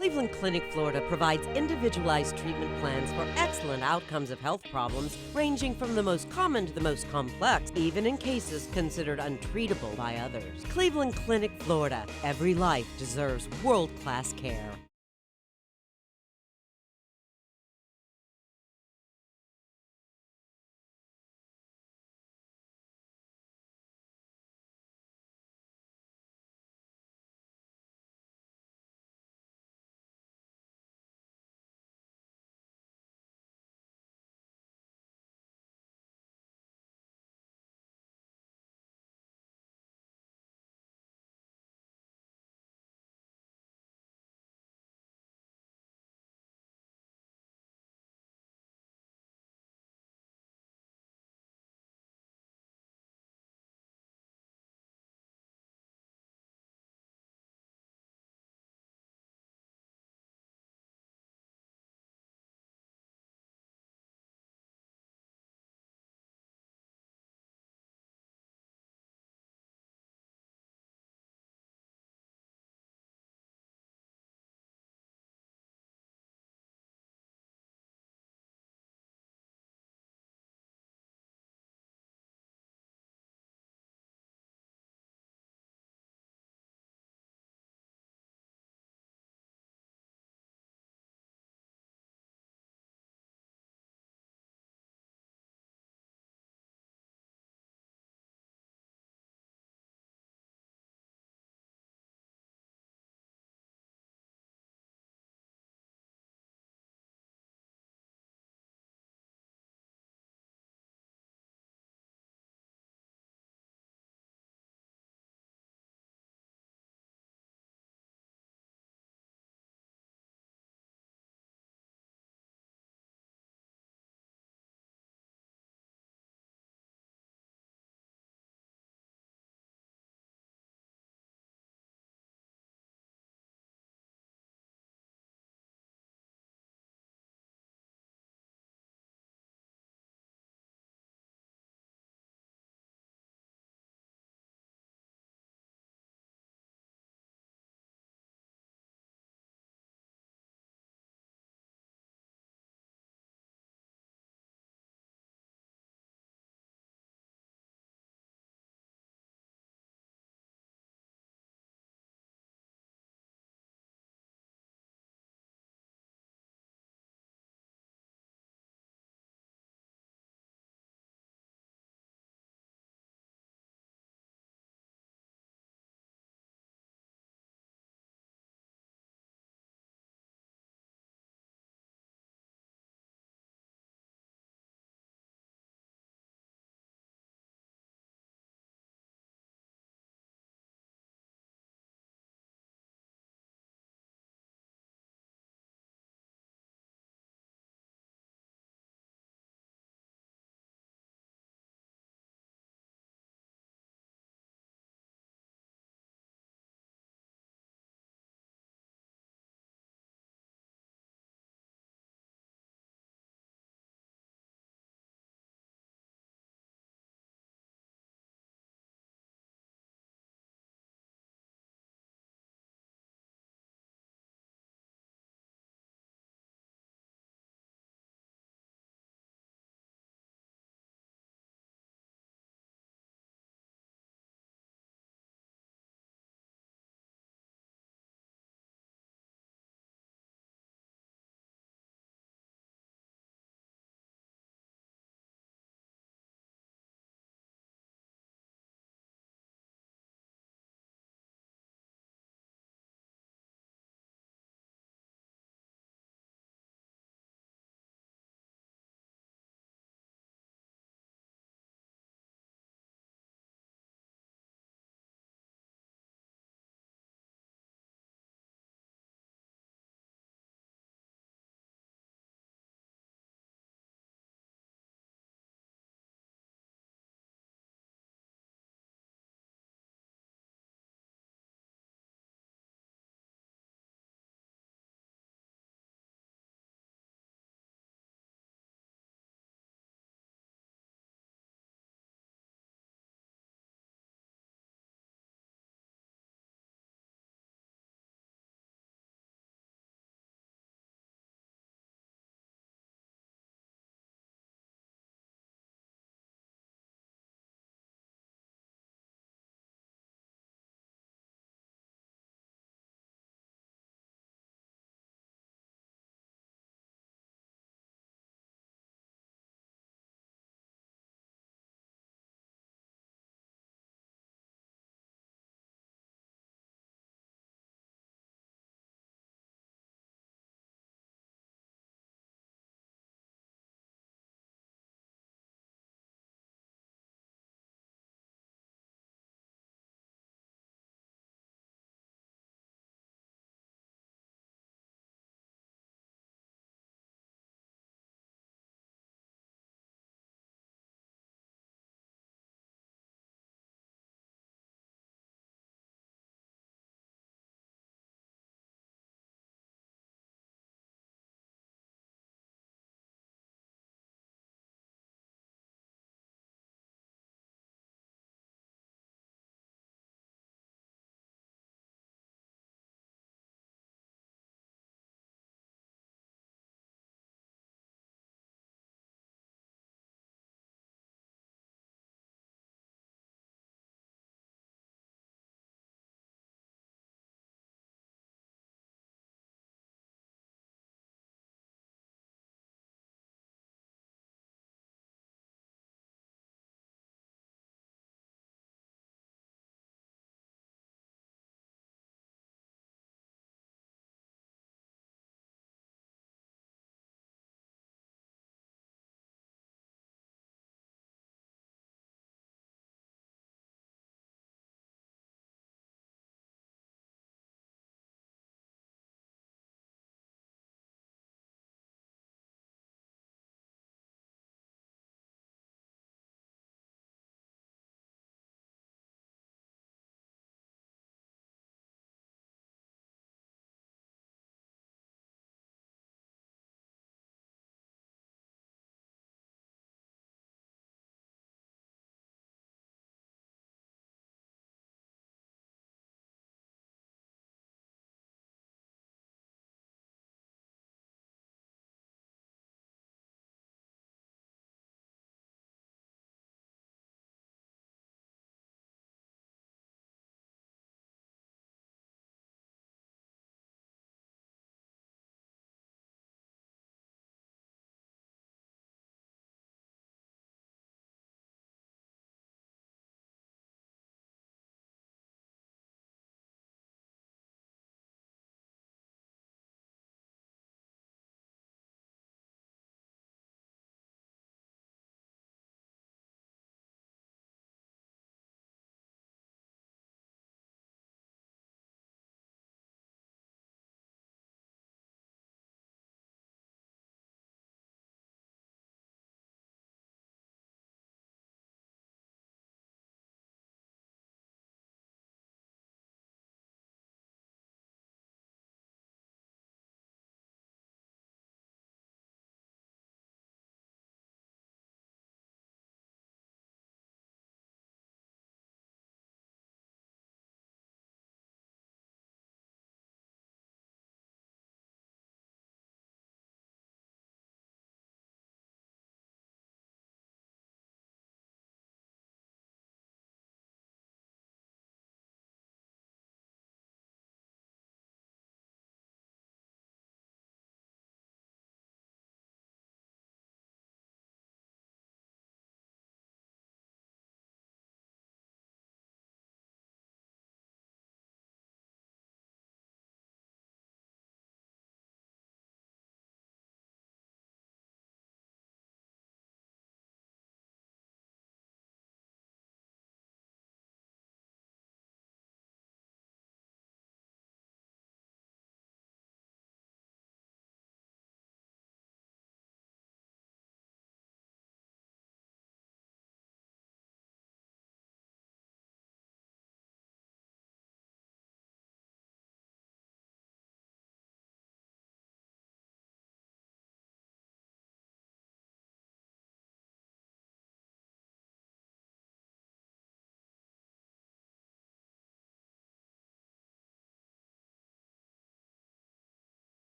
Cleveland Clinic, Florida provides individualized treatment plans for excellent outcomes of health problems ranging from the most common to the most complex, even in cases considered untreatable by others. Cleveland Clinic, Florida. Every life deserves world-class care.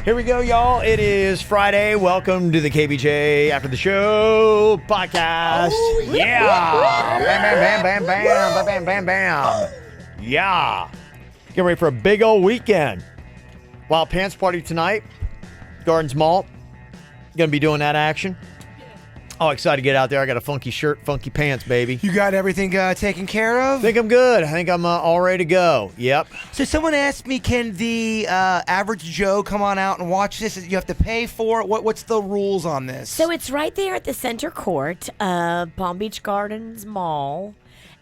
Here we go, y'all. It is Friday. Welcome to the KVJ After the Show podcast. Oh, yeah. Bam, bam, bam, bam, bam, bam, bam, bam. Yeah. Get ready for a big old weekend. Wild Pants Party tonight. Gardens Mall. Going to be doing that action. Oh, excited to get out there. I got a funky shirt, funky pants, baby. You got everything taken care of? I think I'm good. I think I'm all ready to go. Yep. So someone asked me, can the average Joe come on out and watch this? You have to pay for it? What's the rules on this? So it's right there at the center court, Palm Beach Gardens Mall.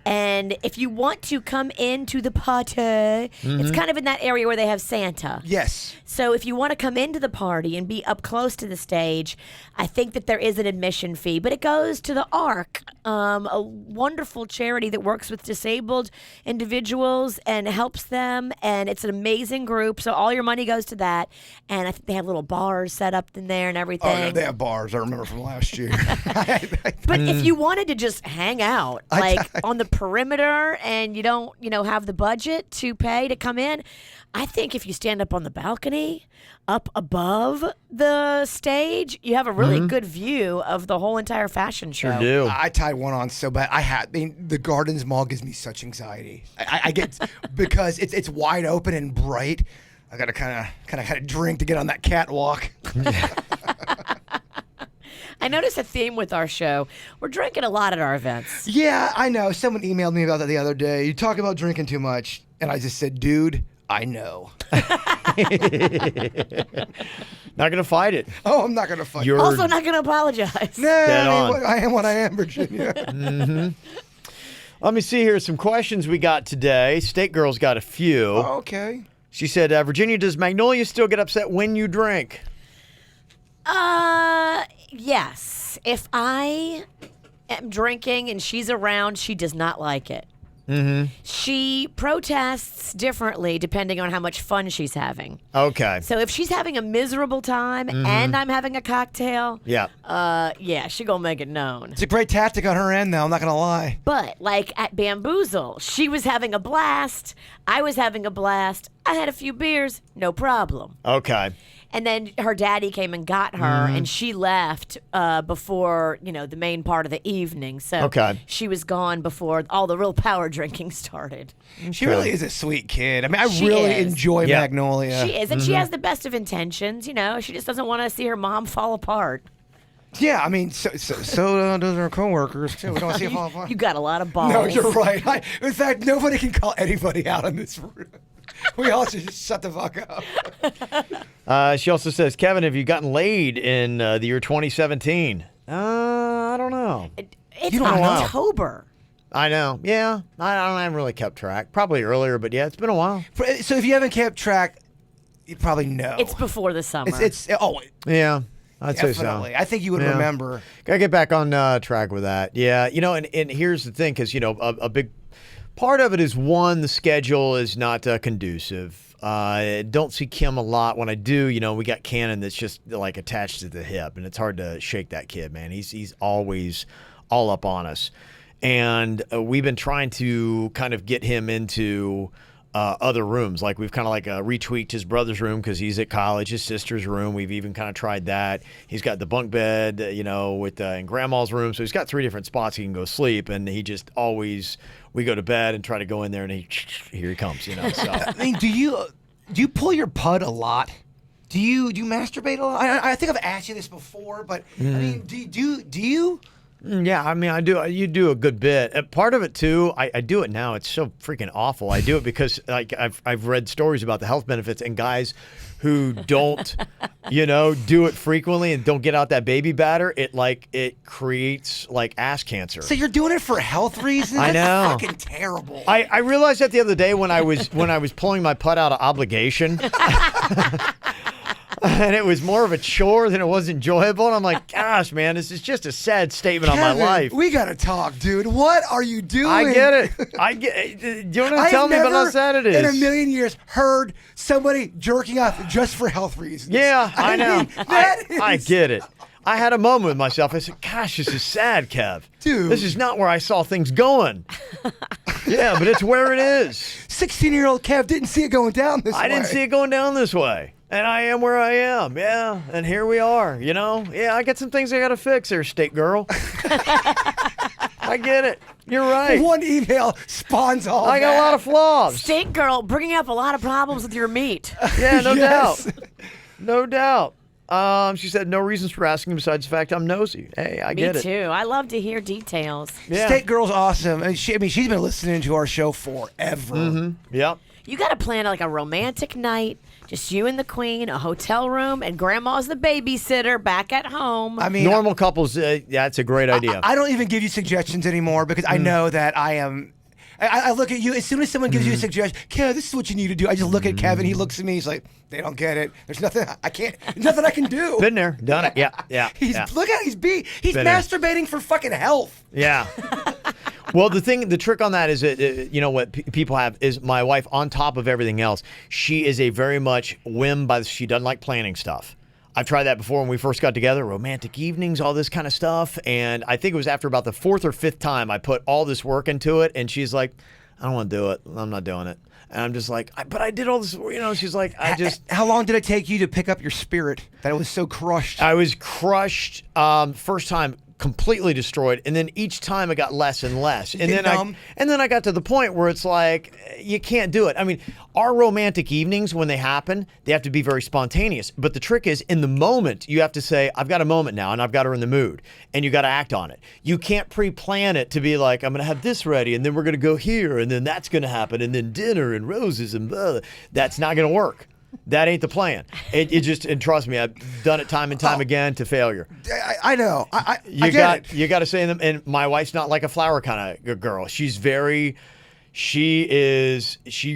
And if you want to come into the party, it's kind of in that area where they have Santa. Yes. So if you want to come into the party and be up close to the stage, I think that there is an admission fee, but it goes to the ARC, a wonderful charity that works with disabled individuals and helps them, and it's an amazing group, so all your money goes to that, and I think they have little bars set up in there and everything. Oh, no, they have bars. I remember from last year. But if you wanted to just hang out, like on the perimeter, and you don't, have the budget to pay to come in, I think if you stand up on the balcony, up above the stage, you have a really good view of the whole entire fashion show. Sure do. I tied one on so bad. The Gardens Mall gives me such anxiety. I get because it's wide open and bright. I gotta kind of drink to get on that catwalk. I noticed a theme with our show. We're drinking a lot at our events. Yeah, I know. Someone emailed me about that the other day. You talk about drinking too much, and I just said, dude, I know. Not going to fight it. Oh, I'm not going to fight. You're Also not going to apologize. No, I am what I am, Virginia. Let me see here some questions we got today. State Girl's got a few. Oh, okay. She said, Virginia, does Magnolia still get upset when you drink? Yes. If I am drinking and she's around, she does not like it. She protests differently depending on how much fun she's having. Okay. So if she's having a miserable time and I'm having a cocktail, Yeah. she gonna make it known. It's a great tactic on her end, though. I'm not going to lie. But like at Bamboozle, she was having a blast. I was having a blast. I had a few beers, no problem. Okay. And then her daddy came and got her, and she left before, the main part of the evening. So she was gone before all the real power drinking started. She really is a sweet kid. I mean, I She really is. enjoy Yeah. Magnolia. She is, and she has the best of intentions. She just doesn't want to see her mom fall apart. Yeah, I mean, so does our coworkers, too. We don't see it fall apart. You got a lot of balls. No, you're right. In fact, nobody can call anybody out in this room. We all should just shut the fuck up. She also says, Kevin, have you gotten laid in the year 2017? I don't know. It's You don't know. October. I know. Yeah. I haven't really kept track. Probably earlier, but yeah, it's been a while. So if you haven't kept track, you probably know. It's before the summer. Yeah. I'd say so. Definitely. I think you would remember. Gotta get back on track with that. Yeah. And here's the thing, because, a big part of it is, one, the schedule is not conducive. Don't see Kim a lot. When I do, we got Cannon that's just like attached to the hip, and it's hard to shake that kid, man. He's always all up on us. And we've been trying to kind of get him into other rooms. Like we've kind of retweaked his brother's room because he's at college, his sister's room. We've even kind of tried that. He's got the bunk bed, with in grandma's room. So he's got 3 different spots he can go sleep. And he just always, we go to bed and try to go in there and here he comes, So. I mean, do you pull your pud a lot? Do you masturbate a lot? I think I've asked you this before, but I mean, do you? Yeah, I mean, I do. You do a good bit. Part of it too, I do it now. It's so freaking awful. I do it because I've read stories about the health benefits, and guys who don't, do it frequently and don't get out that baby batter, it creates ass cancer. So you're doing it for health reasons? I know. That's fucking terrible. I realized that the other day when I was pulling my pud out of obligation. And it was more of a chore than it was enjoyable. And I'm like, gosh, man, this is just a sad statement Kevin, on my life. We got to talk, dude. What are you doing? I get it. Do you want to tell me about how sad it is? In a million years, heard somebody jerking off just for health reasons. Yeah, I know. Mean, I get it. I had a moment with myself. I said, gosh, this is sad, Kev. Dude. This is not where I saw things going. Yeah, but it's where it is. 16-year-old Kev didn't see it going down this way. I didn't see it going down this way. And I am where I am, yeah. And here we are, you know? Yeah, I got some things I got to fix there, state girl. I get it. You're right. One email spawns all I got a lot of flaws. State girl bringing up a lot of problems with your meat. Yeah, no Yes. doubt. No doubt. She said, no reasons for asking besides the fact I'm nosy. Hey, I get Me it. too. I love to hear details. Yeah. State Girl's awesome. She's been listening to our show forever. Yep. You got to plan like a romantic night, just you and the queen, a hotel room, and grandma's the babysitter back at home. I mean, Normal couples, yeah, it's a great idea. I don't even give you suggestions anymore because I know that I am. I look at you as soon as someone gives you a suggestion. Kevin, this is what you need to do. I just look at Kevin. He looks at me. He's like, they don't get it. There's nothing I can't. There's nothing I can do. Been there, done it. Yeah, yeah. yeah. Look at he's Been there. masturbating for fucking health. Yeah. Well, the trick on that is that, you know, what people have is my wife, on top of everything else, she is a very much she doesn't like planning stuff. I've tried that before when we first got together, romantic evenings, all this kind of stuff. And I think it was after about the 4th or 5th time I put all this work into it. And she's like, I don't want to do it. I'm not doing it. And I'm just like, but I did all this, you know, she's like, How long did it take you to pick up your spirit that it was so crushed? I was crushed first time, completely destroyed, and then each time it got less and less, and then I got to the point where it's like you can't do it. I mean, our romantic evenings, when they happen, they have to be very spontaneous, but the trick is in the moment you have to say, I've got a moment now and I've got her in the mood, and you got to act on it. You can't pre-plan it to be like, I'm gonna have this ready and then we're gonna go here and then that's gonna happen and then dinner and roses and blah. That's not gonna work. That ain't the plan. It just, and trust me, I've done it time and time again to failure. I know. I You get it. You got to say them. And my wife's not like a flower kind of girl. She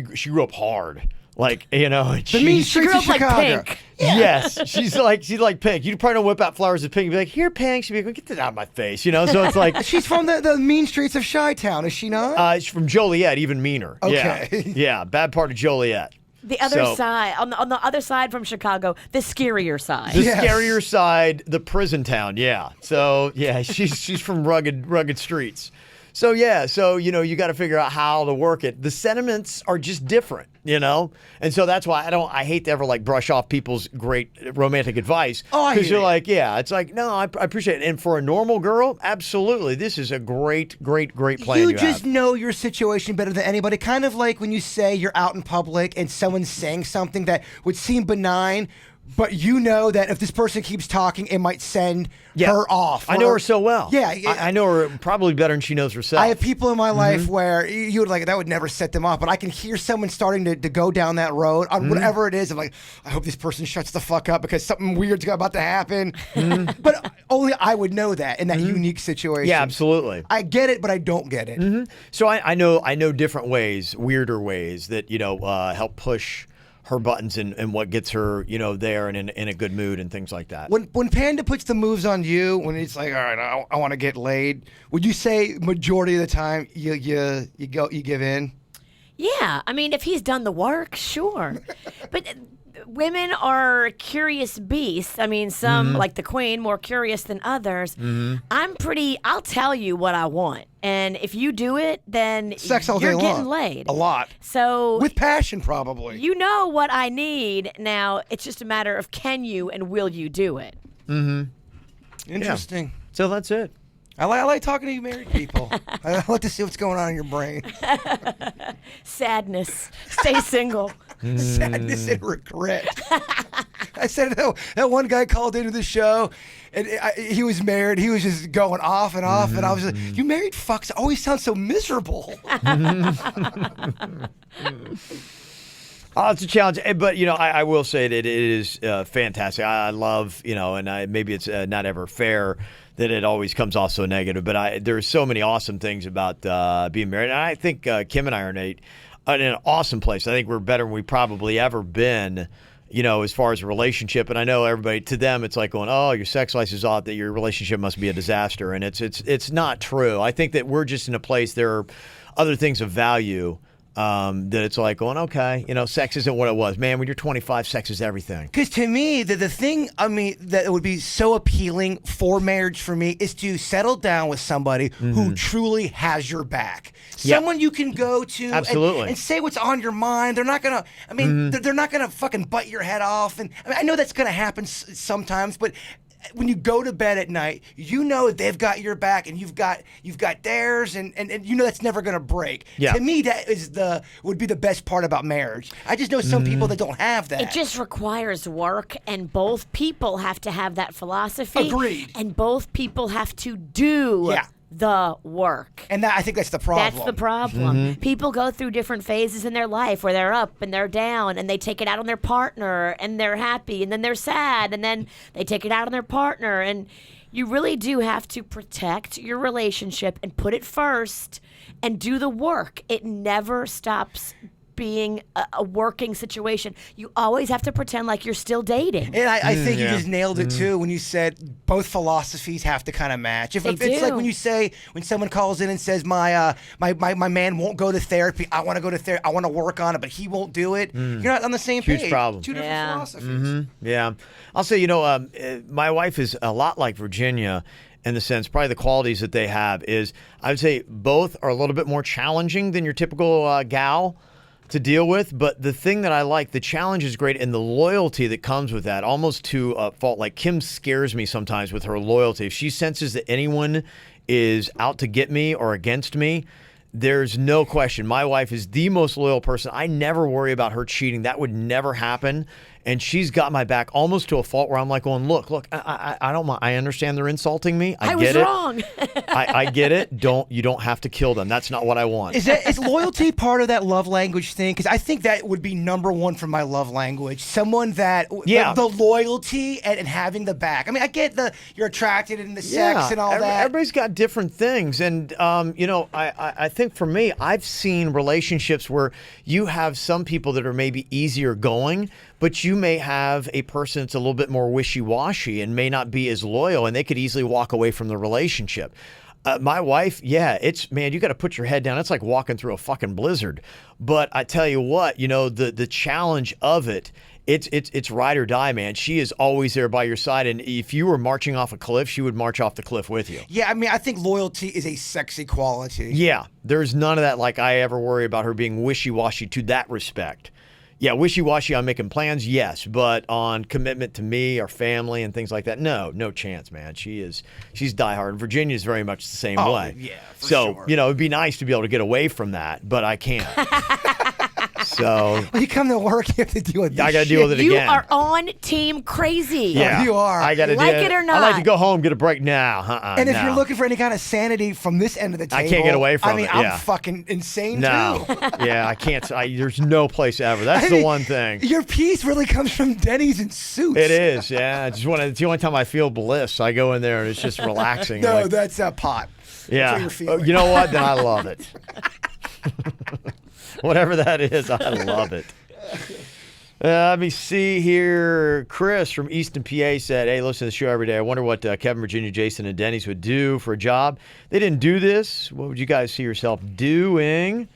grew up hard. Like, you know, The mean streets grew of up like Chicago. Pink. yes, she's like Pink. You probably don't whip out flowers as Pink and be like, here, Pink. She'd be like, get that out of my face, you know. So it's like She's from the mean streets of Chi-Town, is she not? she's from Joliet, even meaner. Okay. Yeah, bad part of Joliet. The other So- side, on the other side from Chicago, the scarier side. The Yes. scarier side, the prison town, yeah. So yeah, she's from rugged streets. So yeah, you know, you got to figure out how to work it. The sentiments are just different, you know, and so that's why I hate to ever like brush off people's great romantic advice. Oh, I because hear you're you. like, yeah, it's like no, I appreciate it. And for a normal girl, absolutely, this is a great plan. You You just have. know your situation better than anybody. Kind of like when you say you're out in public and someone's saying something that would seem benign, but you know that if this person keeps talking, it might send her off. I know or- her so well. Yeah, I know her probably better than she knows herself. I have people in my life where you would like that would never set them off, but I can hear someone starting to go down that road on whatever it is. I'm like, I hope this person shuts the fuck up because something weird's about to happen. But only I would know that in that unique situation. Yeah, absolutely. I get it, but I don't get it. So I know different ways, weirder ways that, you know, help push her buttons and what gets her, you know, there and in a good mood and things like that. When Panda puts the moves on you, when it's like, all right, I want to get laid, would you say majority of the time you give in? Yeah, I mean, if he's done the work, sure. But women are curious beasts. I mean, some, like the queen, more curious than others. I'll tell you what I want. And if you do it, then Sex all you're day getting long. laid. A lot. So With passion, probably. you know what I need. Now, it's just a matter of can you and will you do it? Interesting. So that's it. I like talking to you married people. I like to see what's going on in your brain. Sadness. Stay single. Sadness and regret. I said that one guy called into the show, and he was married. He was just going off and off, and I was like, "You married fucks always sound so miserable." Oh, it's a challenge, but you know, I will say that it is fantastic. I love, you know, and maybe it's not ever fair that it always comes off so negative, but there's so many awesome things about being married. And I think Kim and I are in an awesome place. I think we're better than we probably ever been, you know, as far as a relationship. And I know everybody, to them, it's like going, oh, your sex life is off, that your relationship must be a disaster. And it's not true. I think that we're just in a place, there are other things of value that it's like going, okay, sex isn't what it was. Man, when you're 25, sex is everything. Because to me, the thing, that would be so appealing for marriage for me is to settle down with somebody who truly has your back. Yeah. Someone you can go to and say what's on your mind. They're not going to, they're not going to fucking bite your head off. And I know that's going to happen sometimes, but when you go to bed at night, they've got your back and you've got theirs, and that's never going to break. Yeah. To me, that is would be the best part about marriage. I just know some people that don't have that. It just requires work, and both people have to have that philosophy. Agreed. And both people have to do the work. And I think that's the problem. That's the problem. People go through different phases in their life where they're up and they're down, and they take it out on their partner, and they're happy, and then they're sad, and then they take it out on their partner. And you really do have to protect your relationship and put it first and do the work. It never stops being a working situation. You always have to pretend like you're still dating. And I think you just nailed it too when you said both philosophies have to kind of match. If it's like when you say, when someone calls in and says, my man won't go to therapy, I want to go to therapy, I want to work on it, but he won't do it, you're not on the same page. Huge problem. Two different philosophies. Yeah. I'll say, my wife is a lot like Virginia in the sense, probably the qualities that they have is, I would say both are a little bit more challenging than your typical gal to deal with, but the thing that I like, the challenge is great, and the loyalty that comes with that, almost to a fault. Like Kim scares me sometimes with her loyalty. If she senses that anyone is out to get me or against me, there's no question. My wife is the most loyal person. I never worry about her cheating. That would never happen. And she's got my back almost to a fault where I'm like going, look, I don't mind. I understand they're insulting me. I get was wrong. I get it. You don't have to kill them. That's not what I want. Is loyalty part of that love language thing? Because I think that would be number one for my love language. Someone that the loyalty and having the back. I mean, I get you're attracted in the sex and all that. Everybody's got different things, and I think for me, I've seen relationships where you have some people that are maybe easier going, but you may have a person that's a little bit more wishy-washy and may not be as loyal, and they could easily walk away from the relationship. My wife, man, you got to put your head down. It's like walking through a fucking blizzard. But I tell you what, the challenge of it, it's ride or die, man. She is always there by your side, and if you were marching off a cliff, she would march off the cliff with you. Yeah, I mean, I think loyalty is a sexy quality. Yeah, there's none of that like I ever worry about her being wishy-washy to that respect. Yeah, wishy-washy on making plans, yes, but on commitment to me, our family, and things like that, no chance, man. She's diehard, and Virginia's very much the same way. Yeah, for sure. So, it'd be nice to be able to get away from that, but I can't. So when you come to work, you have to deal with this I got to deal with it You again. are on team crazy. Yeah, you are. I got to Like it or I like to not. go home, get a break now. And if you're looking for any kind of sanity from this end of the table, I can't get away from I mean, it, I'm fucking insane too. Yeah, I can't. There's no place ever. That's the one thing. Your peace really comes from Denny's and Suits. It is, yeah. It's the only time I feel bliss. I go in there and it's just relaxing. No, like, that's a pot. yeah. That's what you're feeling. You know what? Then I love it. Whatever that is, I love it. Let me see here. Chris from Easton, PA said, hey, listen to the show every day. I wonder what Kevin, Virginia, Jason, and Denny's would do for a job. They didn't do this. What would you guys see yourself doing?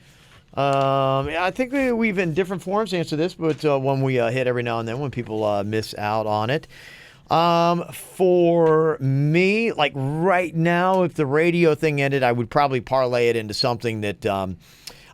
I think we've in different forms answered this, but one we hit every now and then when people miss out on it. For me, like right now, if the radio thing ended, I would probably parlay it into something that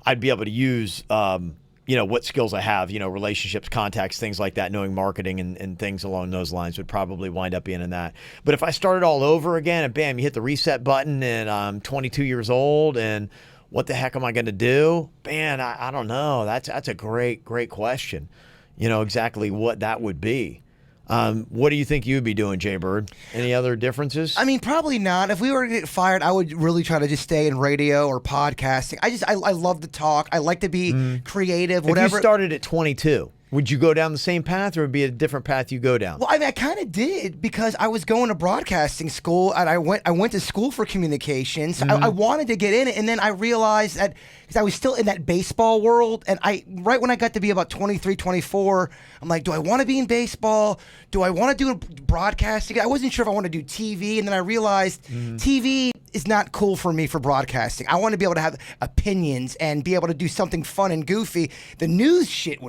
I'd be able to use, what skills I have, relationships, contacts, things like that, knowing marketing and things along those lines would probably wind up being in that. But if I started all over again and bam, you hit the reset button and I'm 22 years old and what the heck am I going to do? Man, I don't know. That's a great question. Exactly what that would be. What do you think you would be doing, Jay Bird? Any other differences? I mean, probably not. If we were to get fired, I would really try to just stay in radio or podcasting. I love to talk. I like to be creative, whatever. If you started at 22, would you go down the same path or would it be a different path you go down? Well, I mean, I kind of did because I was going to broadcasting school and I went to school for communications. I wanted to get in it, and then I realized that because I was still in that baseball world, and right when I got to be about 23, 24, I'm like, do I want to be in baseball? Do I want to do broadcasting? I wasn't sure if I want to do TV, and then I realized TV is not cool for me for broadcasting. I want to be able to have opinions and be able to do something fun and goofy. The news shit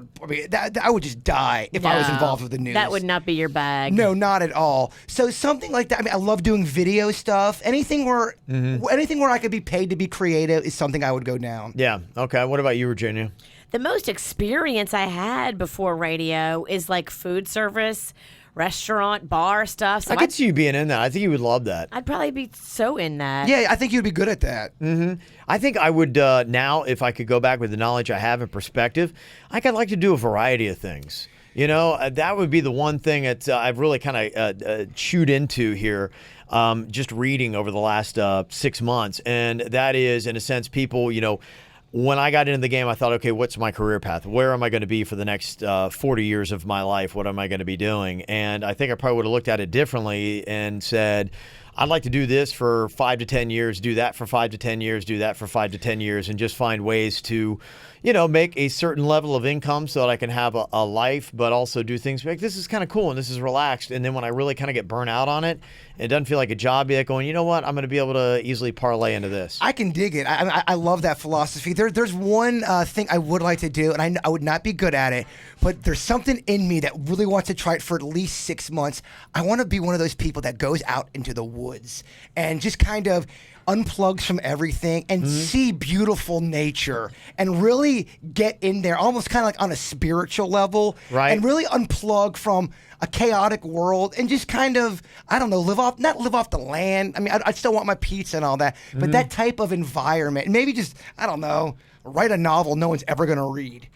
I would just die if I was involved with the news. That would not be your bag. No, not at all. So something like that. I mean, I love doing video stuff. Anything where I could be paid to be creative is something I would go down. Yeah. Okay. What about you, Virginia? The most experience I had before radio is like food service, restaurant, bar stuff. So I could see you being in that. I think you would love that. I'd probably be so in that. Yeah, I think you'd be good at that. I think I would now, if I could go back with the knowledge I have and perspective, I could like to do a variety of things. You know, that would be the one thing that I've really kind of chewed into here, just reading over the last 6 months. And that is, in a sense, people, you know, when I got into the game, I thought, okay, what's my career path? Where am I going to be for the next 40 years of my life? What am I going to be doing? And I think I probably would have looked at it differently and said, I'd like to do this for 5 to 10 years, do that for 5 to 10 years, do that for 5 to 10 years, and just find ways to, you know, make a certain level of income so that I can have a life, but also do things like this is kind of cool and this is relaxed. And then when I really kind of get burnt out on it, it doesn't feel like a job yet, going, you know what, I'm going to be able to easily parlay into this. I can dig it. I love that philosophy. There's one thing I would like to do, and I would not be good at it, but there's something in me that really wants to try it for at least 6 months. I want to be one of those people that goes out into the woods and just kind of unplugs from everything and see beautiful nature and really get in there, almost kind of like on a spiritual level, right? And really unplug from a chaotic world and just kind of, I don't know, not live off the land. I mean, I still want my pizza and all that, but that type of environment, and maybe just, I don't know, write a novel no one's ever going to read.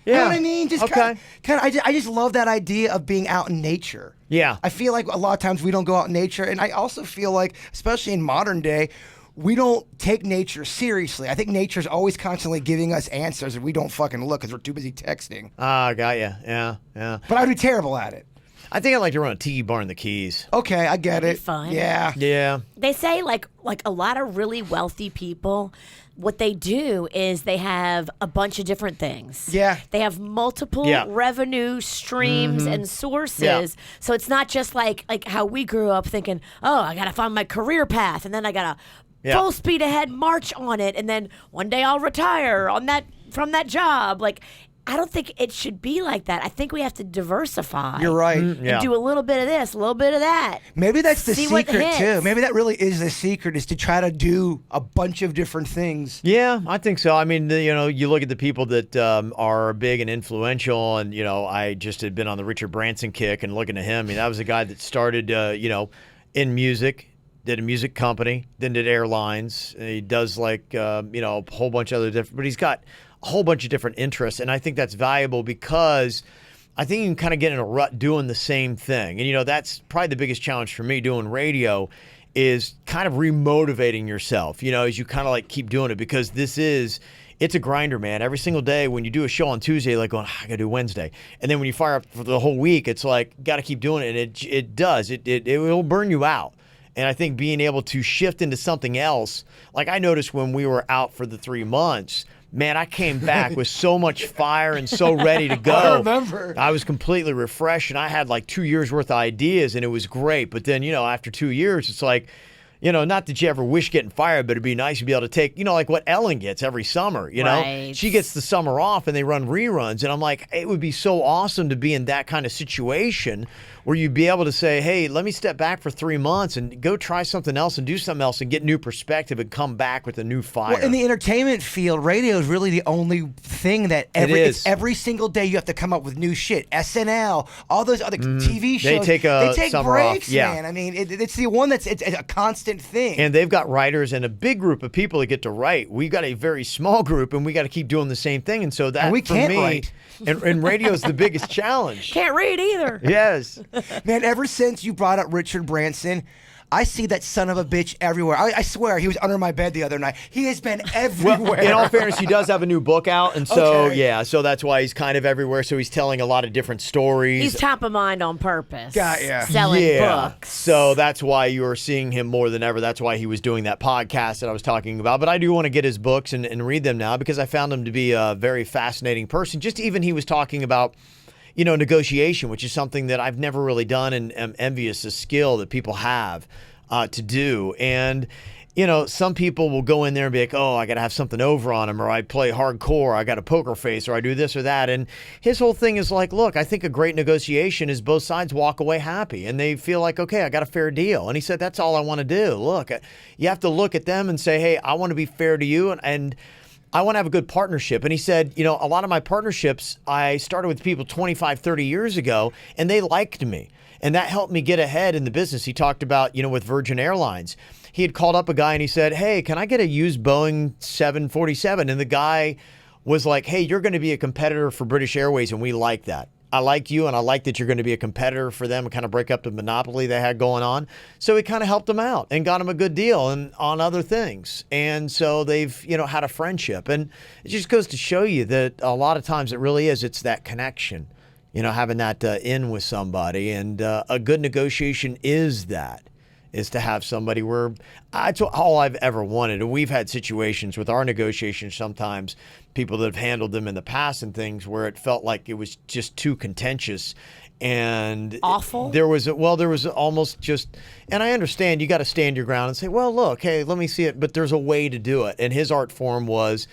Yeah. You know what I mean? Just okay. I just love that idea of being out in nature. Yeah. I feel like a lot of times we don't go out in nature, and I also feel like, especially in modern day, we don't take nature seriously. I think nature's always constantly giving us answers, and we don't fucking look because we're too busy texting. Ah, got you. Yeah. But I'd be terrible at it. I think I'd like to run a tiki bar in the Keys. Okay, I get That'd it. be fun. Yeah. They say like a lot of really wealthy people, what they do is they have a bunch of different things. Yeah. They have multiple revenue streams and sources. Yeah. So it's not just like how we grew up thinking, oh, I got to find my career path and then I got to full speed ahead march on it and then one day I'll retire from that job. Like, I don't think it should be like that. I think we have to diversify. You're right. And do a little bit of this, a little bit of that. Maybe that's the See what secret hits. too. Maybe that really is the secret, is to try to do a bunch of different things. Yeah, I think so. I mean, you know, you look at the people that are big and influential, and, you know, I just had been on the Richard Branson kick and looking at him. I mean, that was a guy that started, you know, in music, did a music company, then did airlines. He does like, you know, a whole bunch of other different, but he's got a whole bunch of different interests. And I think that's valuable because I think you can kind of get in a rut doing the same thing. And, you know, that's probably the biggest challenge for me doing radio is kind of remotivating yourself, you know, as you kind of like keep doing it, because it's a grinder, man. Every single day when you do a show on Tuesday, like going, I got to do Wednesday. And then when you fire up for the whole week, it's like, got to keep doing it. And it does. It will burn you out. And I think being able to shift into something else, like I noticed when we were out for the 3 months, man, I came back with so much fire and so ready to go. I remember. I was completely refreshed, and I had like 2 years worth of ideas, and it was great. But then, you know, after 2 years, it's like, you know, not that you ever wish getting fired, but it'd be nice to be able to take, you know, like what Ellen gets every summer, you know? Right. She gets the summer off and they run reruns. And I'm like, it would be so awesome to be in that kind of situation where you'd be able to say, hey, let me step back for 3 months and go try something else and do something else and get new perspective and come back with a new fire. Well, in the entertainment field, radio is really the only thing that it's every single day you have to come up with new shit. SNL, all those other TV shows. They take summer breaks, off. Yeah. man. I mean, it's the one it's a constant thing. And they've got writers and a big group of people that get to write. We've got a very small group, and we got to keep doing the same thing. And so that, we for can't me, write. and radio is the biggest challenge. Can't read either. Yes. Man, ever since you brought up Richard Branson, I see that son of a bitch everywhere. I swear, he was under my bed the other night. He has been everywhere. Well, in all fairness, he does have a new book out, and so Okay. so that's why he's kind of everywhere. So he's telling a lot of different stories. He's top of mind on purpose. Got ya. Selling books. So that's why you're seeing him more than ever. That's why he was doing that podcast that I was talking about. But I do want to get his books and read them now, because I found him to be a very fascinating person. Just even he was talking about, you know, negotiation, which is something that I've never really done, and am envious of skill that people have. to do. And some people will go in there and be like, oh, I got to have something over on him, or I play hardcore, I got a poker face, or I do this or that. And his whole thing is like, look, I think a great negotiation is both sides walk away happy and they feel like, okay, I got a fair deal. And he said, that's all I want to do. Look, you have to look at them and say, hey, I want to be fair to you. And I want to have a good partnership. And he said, a lot of my partnerships, I started with people 25, 30 years ago, and they liked me. And that helped me get ahead in the business. He talked about, with Virgin Airlines. He had called up a guy and he said, hey, can I get a used Boeing 747? And the guy was like, hey, you're going to be a competitor for British Airways, and we like that. I like you, and I like that you're going to be a competitor for them and kind of break up the monopoly they had going on. So he kind of helped him out and got him a good deal and on other things. And so they've, had a friendship. And it just goes to show you that a lot of times it really is. It's that connection, having that in with somebody. And a good negotiation is to have somebody where that's all I've ever wanted. And we've had situations with our negotiations, sometimes people that have handled them in the past and things where it felt like it was just too contentious and awful. There was almost just, and I understand you got to stand your ground and say, well, look, hey, let me see it. But there's a way to do it. And his art form was,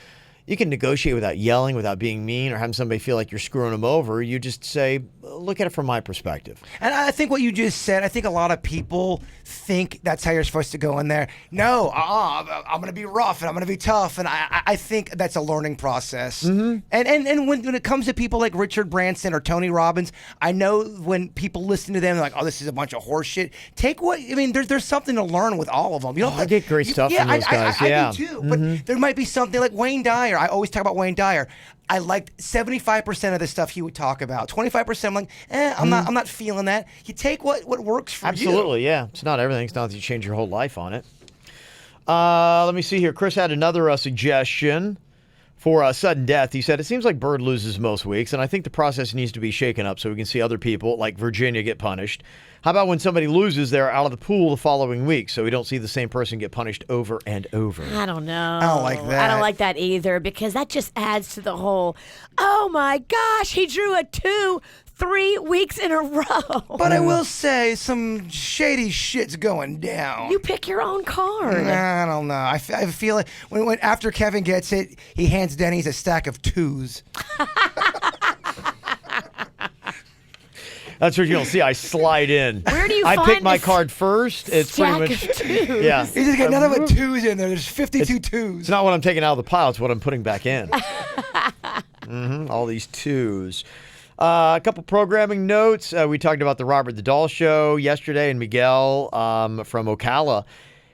you can negotiate without yelling, without being mean, or having somebody feel like you're screwing them over. You just say, look at it from my perspective. And I think what you just said, I think a lot of people think that's how you're supposed to go in there. No, I'm going to be rough and I'm going to be tough. And I think that's a learning process. Mm-hmm. And when it comes to people like Richard Branson or Tony Robbins, I know when people listen to them, they're like, oh, this is a bunch of horse shit. There's something to learn with all of them. I get great stuff from those guys. I do too. Mm-hmm. But there might be something like Wayne Dyer. I always talk about Wayne Dyer. I liked 75% of the stuff he would talk about. 25%, I'm like, I'm not feeling that. You take what works for you. Absolutely, yeah. It's not everything. It's not that you change your whole life on it. Let me see here. Chris had another suggestion for sudden death. He said, it seems like Bird loses most weeks, and I think the process needs to be shaken up so we can see other people, like Virginia, get punished. How about when somebody loses, they're out of the pool the following week, so we don't see the same person get punished over and over? I don't know. I don't like that. I don't like that either, because that just adds to the whole, oh my gosh, he drew a 2 3 weeks in a row. But I will say, some shady shit's going down. You pick your own card. I don't know. I feel like when after Kevin gets it, he hands Denny's a stack of 2s. That's what you'll see. I slide in. Where do you I find pick my card first. It's pretty much of 2s? Yeah. You just got nothing but 2s in there. There's 52 2s. It's not what I'm taking out of the pile. It's what I'm putting back in. All these 2s. A couple programming notes. We talked about the Robert the Doll show yesterday, and Miguel from Ocala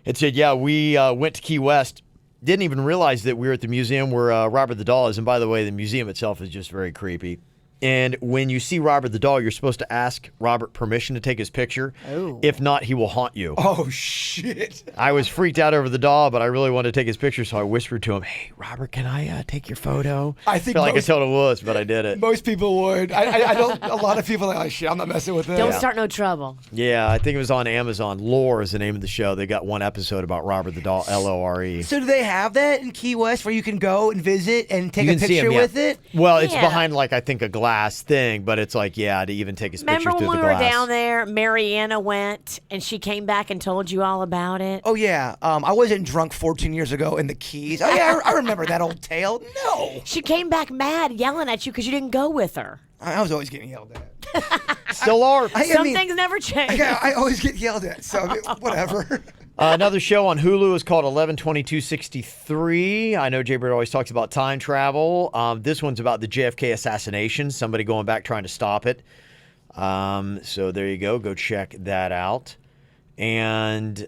had said, yeah, we went to Key West. Didn't even realize that we were at the museum where Robert the Doll is. And by the way, the museum itself is just very creepy. And when you see Robert the Doll, you're supposed to ask Robert permission to take his picture. Oh. If not, he will haunt you. Oh, shit. I was freaked out over the doll, but I really wanted to take his picture, so I whispered to him, hey, Robert, can I take your photo? I think felt like a total wuss, but I did it. Most people would. I don't. A lot of people are like, oh, shit, I'm not messing with it. Don't start no trouble. Yeah, I think it was on Amazon. Lore is the name of the show. They got one episode about Robert the Doll, Lore. So do they have that in Key West where you can go and visit and take You a can see picture him, yeah. with it? Well, it's Yeah. behind, like, I think a glass thing, but it's like, yeah, to even take his picture Remember through when the we glass. were down there, Mariana went, and she came back and told you all about it? Oh, yeah. I wasn't drunk 14 years ago in the Keys. Oh, yeah, I remember that old tale. No. She came back mad, yelling at you because you didn't go with her. I was always getting yelled at. Still are. Some things never change. I always get yelled at, so whatever. Another show on Hulu is called 11/22/63. I know Jay Bird always talks about time travel. This one's about the JFK assassination, somebody going back trying to stop it. So there you go. Go check that out. And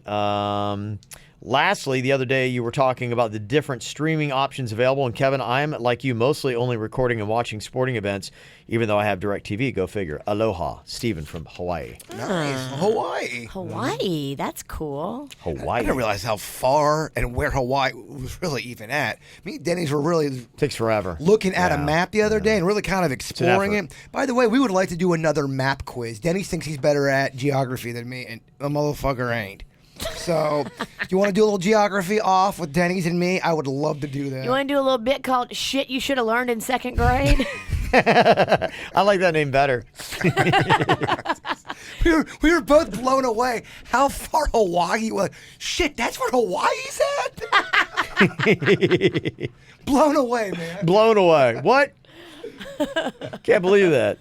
lastly, the other day you were talking about the different streaming options available. And Kevin, I'm like you, mostly only recording and watching sporting events, even though I have DirecTV. Go figure. Aloha. Stephen from Hawaii. Nice. Hawaii. Hawaii, that's cool. Hawaii. I didn't realize how far and where Hawaii was really even at. Me and Denny's were really Takes forever. looking at a map the other day and really kind of exploring effort. it. By the way, we would like to do another map quiz. Denny's thinks he's better at geography than me, and the motherfucker ain't. So, if you want to do a little geography off with Denny's and me, I would love to do that. You want to do a little bit called Shit You Should Have Learned in 2nd grade? I like that name better. we were both blown away. How far Hawaii was? Shit, that's where Hawaii's at. Blown away, man. Blown away. What? Can't believe that.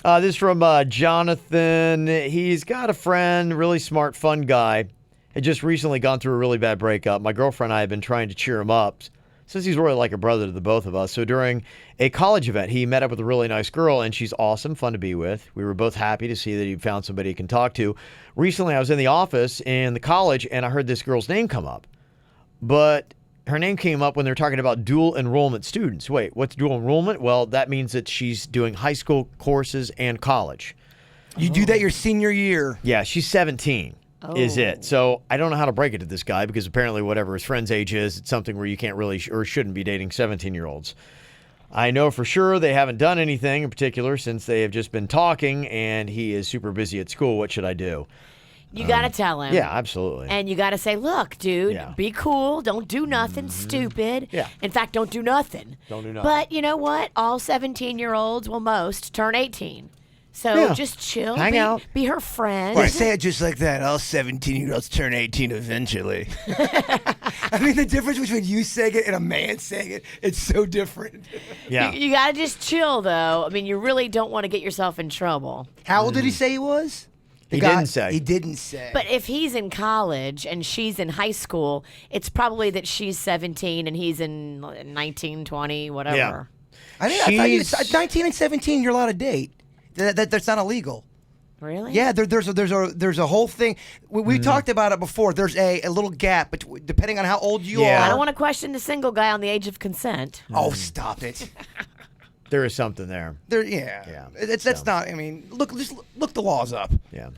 This is from Jonathan. He's got a friend, really smart, fun guy. Had just recently gone through a really bad breakup. My girlfriend and I have been trying to cheer him up since he's really like a brother to the both of us. So during a college event, he met up with a really nice girl, and she's awesome, fun to be with. We were both happy to see that he found somebody he can talk to. Recently, I was in the office in the college, and I heard this girl's name come up. But her name came up when they were talking about dual enrollment students. Wait, what's dual enrollment? Well, that means that she's doing high school courses and college. You do that your senior year. Yeah, she's 17. Is it. So I don't know how to break it to this guy because apparently whatever his friend's age is, it's something where you can't really or shouldn't be dating 17-year-olds. I know for sure they haven't done anything in particular since they have just been talking and he is super busy at school. What should I do? You got to tell him. Yeah, absolutely. And you got to say, look, dude, Yeah. be cool. Don't do nothing stupid. Yeah. In fact, don't do nothing. Don't do nothing. But you know what? All 17-year-olds, well, most, turn 18. So Yeah. just chill. Hang out. Be her friend. Well, say it just like that. All 17-year-olds turn 18 eventually. I mean, the difference between you saying it and a man saying it, it's so different. Yeah. You got to just chill, though. I mean, you really don't want to get yourself in trouble. How old did he say he was? He didn't say. He didn't say. But if he's in college and she's in high school, it's probably that she's 17 and he's in 19, 20, whatever. Yeah. I thought you 19 and 17, you're allowed to date. That's not illegal. Really? Yeah, there's a whole thing. We talked about it before. There's a little gap depending on how old you Yeah. are. I don't want to question the single guy on the age of consent. Oh, stop it. There is something there. Yeah. That's not. I mean, just look the laws up. Yeah.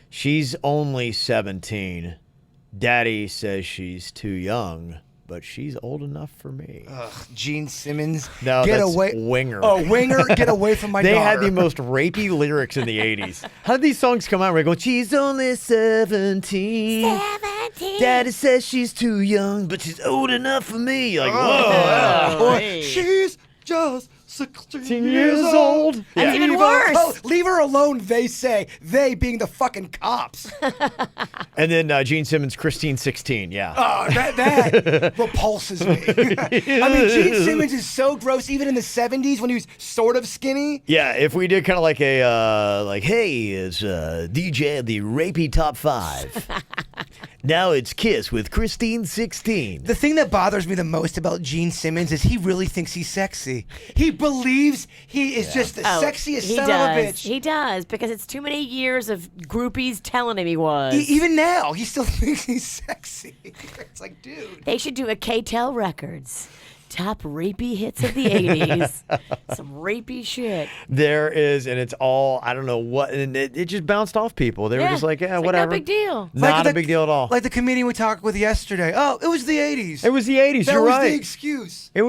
She's only 17. Daddy says she's too young, but she's old enough for me. Ugh, Gene Simmons. No, get that's away. Winger. Oh, Winger, get away from my They daughter. had the most rapey lyrics in the 80s. How did these songs come out? We're going, she's only 17. 17. Daddy says she's too young, but she's old enough for me. You're like, whoa. Or, Hey. she's just 16 years old. That's Yeah. even Leave worse. leave her alone, they say. They being the fucking cops. And then Gene Simmons, Christine 16. Yeah. Oh, that repulses me. I mean, Gene Simmons is so gross, even in the 70s when he was sort of skinny. Yeah, if we did kind of like a, hey, it's DJ the rapey top 5. Now it's Kiss with Christine 16. The thing that bothers me the most about Gene Simmons is he really thinks he's sexy. He believes he is just the sexiest he son does. of a bitch. He does, because it's too many years of groupies telling him he was. Even now, he still thinks he's sexy. It's like, dude. They should do a K-Tel Records. Top rapey hits of the 80s. Some rapey shit. There is, and it's all, I don't know what, and it just bounced off people. They were just like, yeah, It's whatever. no big deal. Not a big deal at all. Like the comedian we talked with yesterday. Oh, it was the 80s. It was the 80s, that you're was right. the excuse. It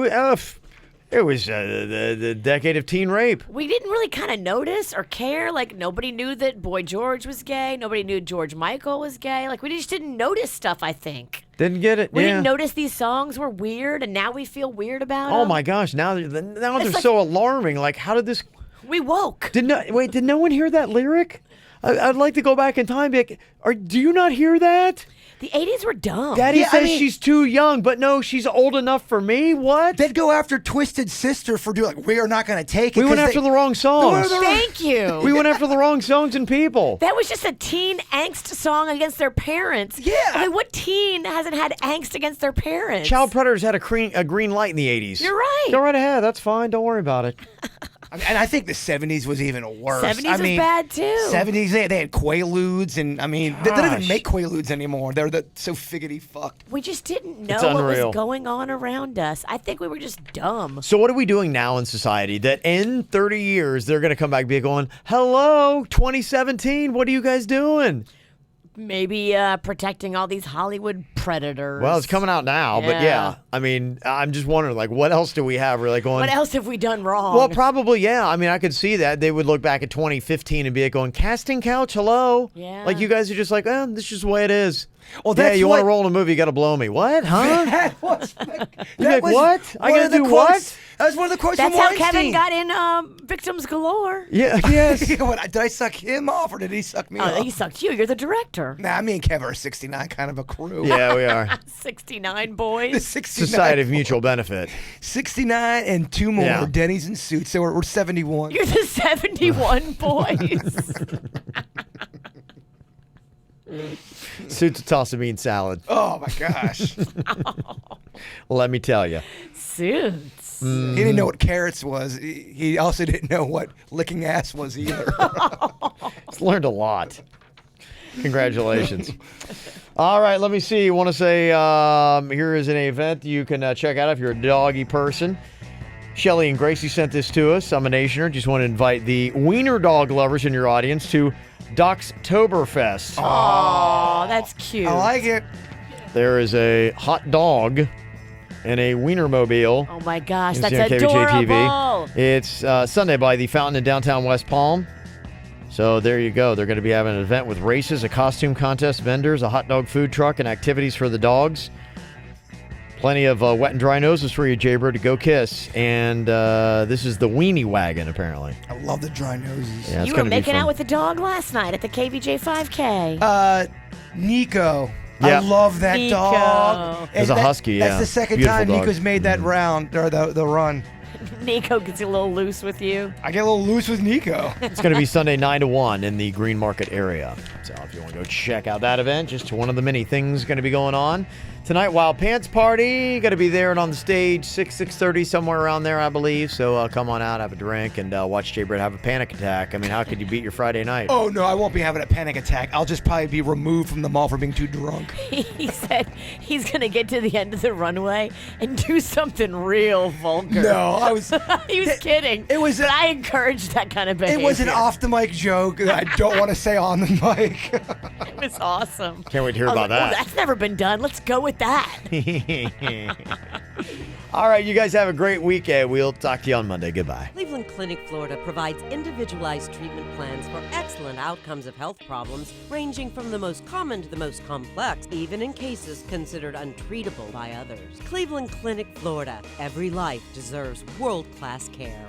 was the decade of teen rape. We didn't really kind of notice or care. Like, nobody knew that Boy George was gay. Nobody knew George Michael was gay. Like, we just didn't notice stuff, I think. Didn't get it. We yeah. didn't notice these songs were weird, and now we feel weird about them. Oh my gosh! Now they're like- so alarming. Like, how did this? We woke. Did no one hear that lyric? I'd like to go back in time. Be like, do you not hear that? The 80s were dumb. Daddy Yeah, I says mean- she's too young, but no, she's old enough for me. What? They'd go after Twisted Sister for doing like, we are not going to take it. We went 'cause after they- the wrong songs. Thank you. We went after the wrong songs and people. That was just a teen angst song against their parents. Yeah. I mean, what teen hasn't had angst against their parents? Child predators had a green light in the 80s. You're right. Go right ahead. That's fine. Don't worry about it. And I think the 70s was even worse. 70s I was mean, bad, too. 70s, they had Quaaludes, and I mean, they don't even Gosh. make Quaaludes anymore. They're so figgity fucked. We just didn't know It's what unreal. was going on around us. I think we were just dumb. So what are we doing now in society that in 30 years they're going to come back and be going, hello, 2017, what are you guys doing? Maybe protecting all these Hollywood predators. Well, it's coming out now, but Yeah. yeah. I mean, I'm just wondering, like, what else do we have? We're like going, What else have we done wrong? well, probably, yeah. I mean, I could see that. They would look back at 2015 and be like going, casting couch, hello? Yeah. Like, you guys are just like, this is just the way it is. Well, yeah, that's you want to what- roll in a movie, you got to blow me. What? Huh? That was, You're like, what? I one gotta of the do quotes- what? That was one of the quotes That's from how Weinstein. Kevin got in Victims Galore. Yeah. Yes. Did I suck him off or did he suck me Oh, off? he sucked you. You're the director. Nah, me and Kevin are 69 kind of a crew. Yeah, we are. 69 The boys. 69, Society of Mutual Benefit. 69 and two more. Yeah. Denny's and Suits. So we're 71. You're the 71 boys. Suits of toss a bean salad. Oh my gosh. Let me tell you. Suits. He didn't know what carrots was. He also didn't know what licking ass was either. He's learned a lot. Congratulations. All right, let me see. You want to say here is an event you can check out if you're a doggy person. Shelly and Gracie sent this to us. I'm a Nationer. Just want to invite the wiener dog lovers in your audience to Doxtoberfest. Oh, that's cute. I like it. There is a hot dog and a Wienermobile. Oh my gosh, You that's see on KVJ adorable. TV. It's Sunday by the Fountain in downtown West Palm. So there you go. They're going to be having an event with races, a costume contest, vendors, a hot dog food truck, and activities for the dogs. Plenty of wet and dry noses for you, Jaybird, to go kiss. And this is the Weenie Wagon, apparently. I love the dry noses. Yeah, it's You were gonna be making fun. out with the dog last night at the KVJ 5K. Nico. Yeah. I love that Nico. dog. It's a husky, That's yeah. the second Beautiful time dog. Nico's made that round, or the run. Nico gets a little loose with you. I get a little loose with Nico. It's going to be Sunday 9 to 1 in the Green Market area. So if you want to go check out that event, just one of the many things going to be going on. Tonight, Wild Pants Party. Going to be there and on the stage, 6:30, somewhere around there, I believe. So come on out, have a drink, and watch Jaybird have a panic attack. I mean, how could you beat your Friday night? Oh, no, I won't be having a panic attack. I'll just probably be removed from the mall for being too drunk. He said he's going to get to the end of the runway and do something real vulgar. No, I was... He was kidding. It was but I encouraged that kind of behavior. It was an off-the-mic joke that I don't want to say on the mic. It was awesome. Can't wait to hear I was about like, that. Oh, that's never been done. Let's go with that. All right, you guys have a great weekend. We'll talk to you on Monday. Goodbye. Cleveland Clinic, Florida provides individualized treatment plans for excellent outcomes of health problems, ranging from the most common to the most complex, even in cases considered untreatable by others. Cleveland Clinic, Florida. Every life deserves world-class care.